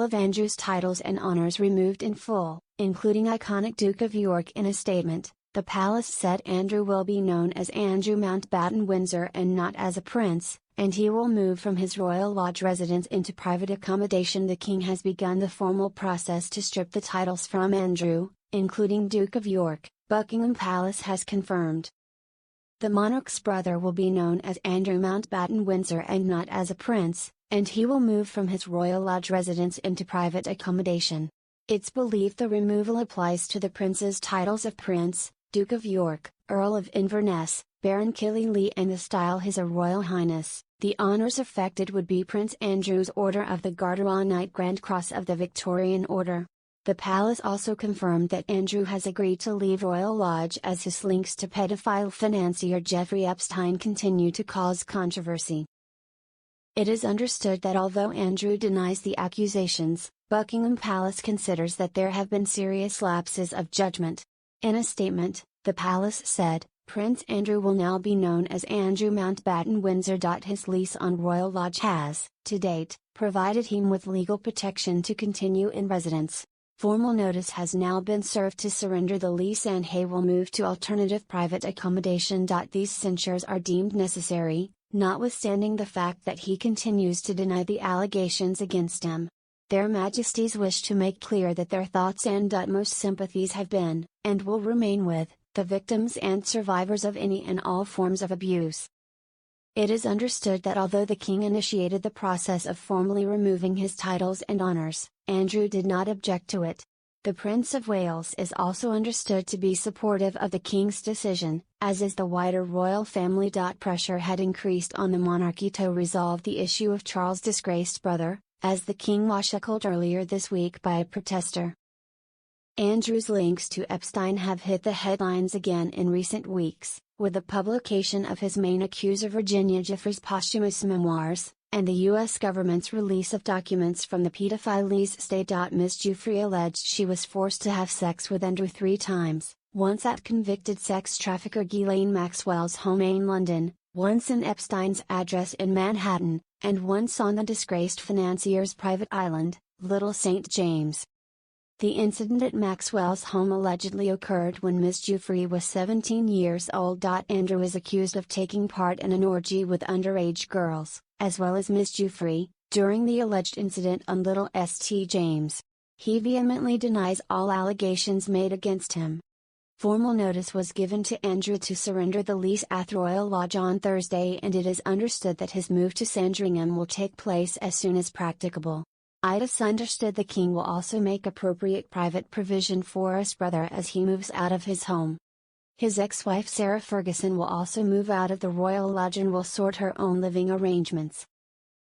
of Andrew's titles and honors removed in full, including iconic Duke of York. In a statement, the palace said Andrew will be known as Andrew Mountbatten Windsor and not as a prince, and he will move from his Royal Lodge residence into private accommodation. The king has begun the formal process to strip the titles from Andrew, including Duke of York, Buckingham Palace has confirmed. The monarch's brother will be known as Andrew Mountbatten Windsor and not as a prince, and he will move from his Royal Lodge residence into private accommodation. It's believed the removal applies to the prince's titles of Prince, Duke of York, Earl of Inverness, Baron Killyleagh and the style His Royal Highness. The honours affected would be Prince Andrew's Order of the Garter on Knight Grand Cross of the Victorian Order. The palace also confirmed that Andrew has agreed to leave Royal Lodge as his links to pedophile financier Jeffrey Epstein continue to cause controversy. It is understood that although Andrew denies the accusations, Buckingham Palace considers that there have been serious lapses of judgment. In a statement, the palace said, Prince Andrew will now be known as Andrew Mountbatten Windsor. His lease on Royal Lodge has, to date, provided him with legal protection to continue in residence. Formal notice has now been served to surrender the lease and he will move to alternative private accommodation. These censures are deemed necessary, notwithstanding the fact that he continues to deny the allegations against him. Their Majesties wish to make clear that their thoughts and utmost sympathies have been, and will remain with, the victims and survivors of any and all forms of abuse. It is understood that although the king initiated the process of formally removing his titles and honours, Andrew did not object to it. The Prince of Wales is also understood to be supportive of the king's decision, as is the wider royal family. Pressure had increased on the monarchy to resolve the issue of Charles' disgraced brother, as the king was shackled earlier this week by a protester. Andrew's links to Epstein have hit the headlines again in recent weeks, with the publication of his main accuser Virginia Giuffre's posthumous memoirs, and the U.S. government's release of documents from the pedophile's state. Ms. Giuffre alleged she was forced to have sex with Andrew 3 times, once at convicted sex trafficker Ghislaine Maxwell's home in London, once in Epstein's address in Manhattan, and once on the disgraced financier's private island, Little St. James. The incident at Maxwell's home allegedly occurred when Ms. Giuffre was 17 years old. Andrew is accused of taking part in an orgy with underage girls, as well as Ms. Giuffre, during the alleged incident on Little St. James. He vehemently denies all allegations made against him. Formal notice was given to Andrew to surrender the lease at Royal Lodge on Thursday, and it is understood that his move to Sandringham will take place as soon as practicable. It is understood the king will also make appropriate private provision for his brother as he moves out of his home. His ex-wife Sarah Ferguson will also move out of the Royal Lodge and will sort her own living arrangements.